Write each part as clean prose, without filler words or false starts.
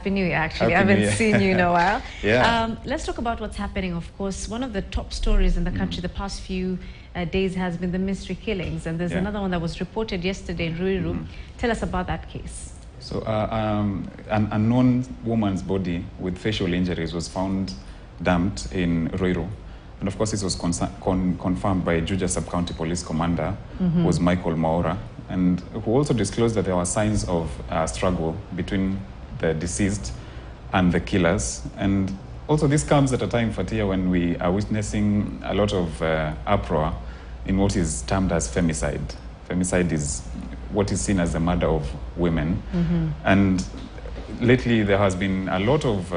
Happy New Year, actually. Happy I haven't seen you in a while. Yeah. Let's talk about what's happening. Of course, one of the top stories in the country the past few days has been the mystery killings. And there's another one that was reported yesterday in Ruiru. Tell us about that case. So an unknown woman's body with facial injuries was found dumped in Ruiru. And of course, this was confirmed by Juja Sub-County Police Commander, who was Michael Maura, and who also disclosed that there were signs of struggle between the deceased and the killers. And also this comes at a time, Fatia, when we are witnessing a lot of uproar in what is termed as femicide. Femicide is what is seen as the murder of women. And lately there has been a lot of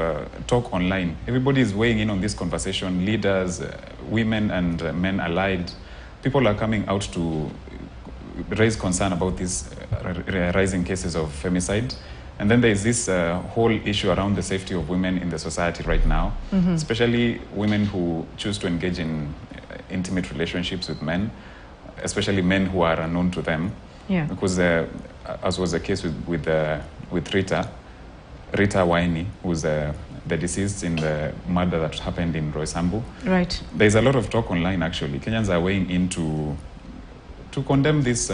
talk online. Everybody is weighing in on this conversation, leaders, women and men allied. People are coming out to raise concern about these rising cases of femicide. And then there is this whole issue around the safety of women in the society right now, especially women who choose to engage in intimate relationships with men, especially men who are unknown to them. Yeah. Because as was the case with Rita Waini, who's the deceased in the murder that happened in Roysambu. Right. There's a lot of talk online, actually. Kenyans are weighing in to condemn this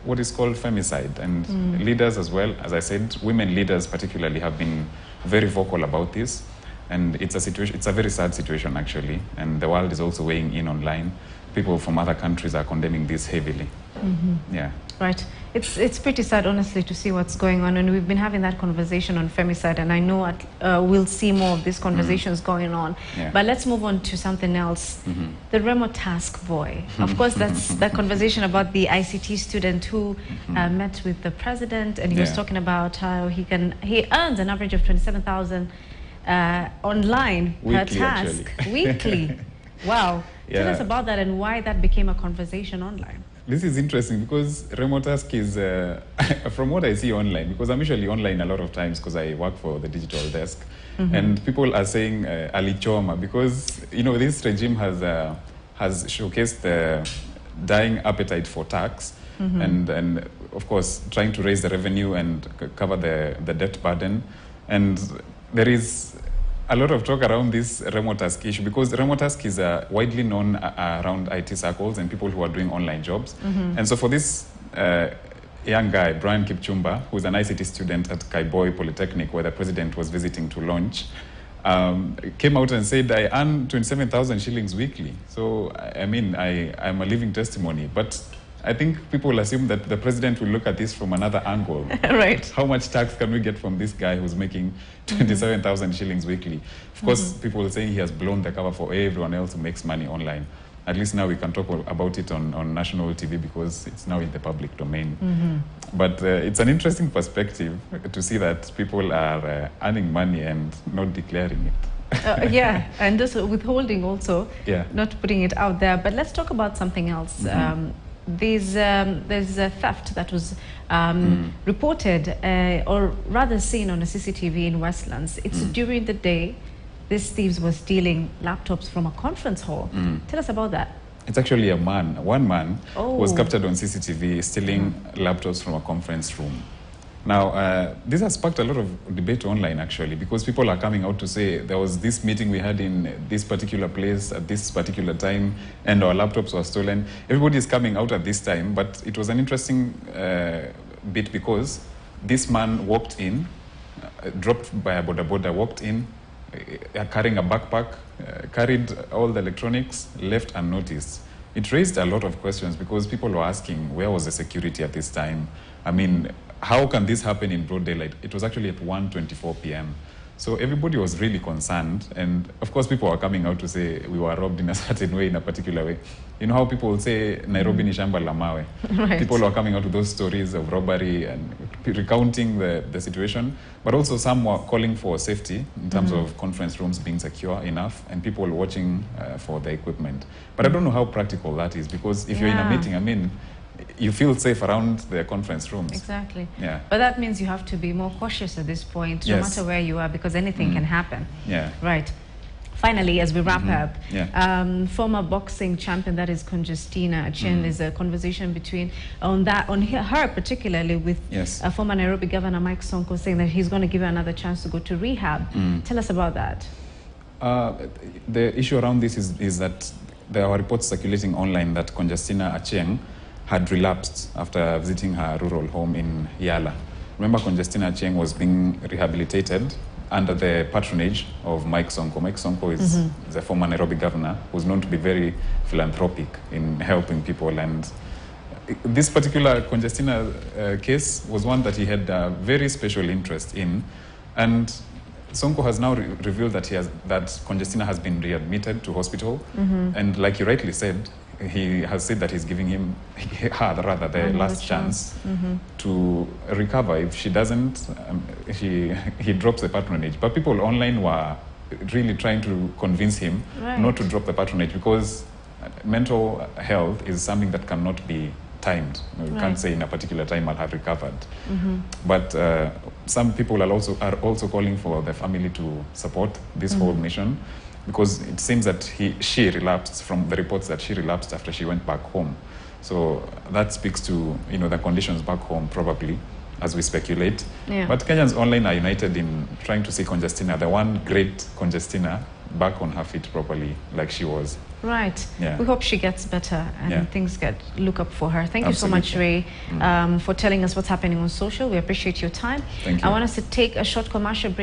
what is called femicide, and leaders as well, as I said, women leaders particularly have been very vocal about this, and it's a very sad situation actually, and the world is also weighing in online. People from other countries are condemning this heavily. Yeah. Right. It's pretty sad, honestly, to see what's going on, and we've been having that conversation on femicide, and I know we'll see more of these conversations going on. Yeah. But let's move on to something else. The Remotask boy. Of course, that's the conversation about the ICT student who met with the president, and he was talking about how he earns an average of 27,000 online per task weekly. Wow. Tell us about that and why that became a conversation online. This is interesting because Remotask is, from what I see online, because I'm usually online a lot of times because I work for the digital desk, and people are saying alichoma because, you know, this regime has showcased the dying appetite for tax and of course, trying to raise the revenue and cover the debt burden. And there is a lot of talk around this Remotask issue because Remotask is widely known around IT circles and people who are doing online jobs. And so for this young guy, Brian Kipchumba, who's an ICT student at Kaiboi Polytechnic, where the president was visiting to launch, came out and said, I earn 27,000 shillings weekly. So, I mean, I'm a living testimony. But I think people assume that the president will look at this from another angle. Right. How much tax can we get from this guy who's making 27,000 shillings weekly? Of course, people are saying he has blown the cover for everyone else who makes money online. At least now we can talk about it on national TV because it's now in the public domain. But it's an interesting perspective to see that people are earning money and not declaring it. Yeah, and just withholding also, not putting it out there. But let's talk about something else. There's a theft that was reported, or rather seen on a CCTV in Westlands. It's during the day. These thieves were stealing laptops from a conference hall. Tell us about that. It's actually a man. One man was captured on CCTV stealing laptops from a conference room. Now, this has sparked a lot of debate online, actually, because people are coming out to say there was this meeting we had in this particular place at this particular time, and our laptops were stolen. Everybody is coming out at this time, but it was an interesting bit because this man walked in, dropped by a boda, walked in, carrying a backpack, carried all the electronics, left unnoticed. It raised a lot of questions because people were asking, where was the security at this time? I mean, how can this happen in broad daylight? It was actually at 1:24 p.m. So everybody was really concerned. And of course, people are coming out to say we were robbed in a certain way, in a particular way. You know how people say Nairobi ni shamba la mawe? Right. People are coming out with those stories of robbery and recounting the situation. But also some were calling for safety in terms of conference rooms being secure enough and people watching for the equipment. But I don't know how practical that is because if you're in a meeting, I mean, you feel safe around the conference rooms. Exactly. Yeah. But that means you have to be more cautious at this point, no matter where you are, because anything can happen. Yeah. Right. Finally, as we wrap up, former boxing champion, that is Congestina Achieng, is a conversation between on her particularly with former Nairobi Governor Mike Sonko, saying that he's going to give her another chance to go to rehab. Tell us about that. The issue around this is that there are reports circulating online that Congestina Achieng had relapsed after visiting her rural home in Yala. Remember, Congestina Achieng was being rehabilitated under the patronage of Mike Sonko. Mike Sonko is the former Nairobi governor who's known to be very philanthropic in helping people. And this particular Congestina case was one that he had a very special interest in. And Sonko has now revealed that Congestina has been readmitted to hospital. And like you rightly said, he has said that he's giving her the last chance to recover. If she doesn't, he drops the patronage. But people online were really trying to convince him not to drop the patronage, because mental health is something that cannot be timed. You can't say in a particular time I'll have recovered. But some people are also calling for the family to support this whole mission, because it seems that she relapsed, from the reports that she relapsed after she went back home. So that speaks to the conditions back home, probably, as we speculate. But Kenyans online are united in trying to see Congestina, the one great Congestina, back on her feet properly, like she was. Right. We hope she gets better and things look up for her. Thank you so much, Ray, for telling us what's happening on social. We appreciate your time. Thank you. I want us to take a short commercial break.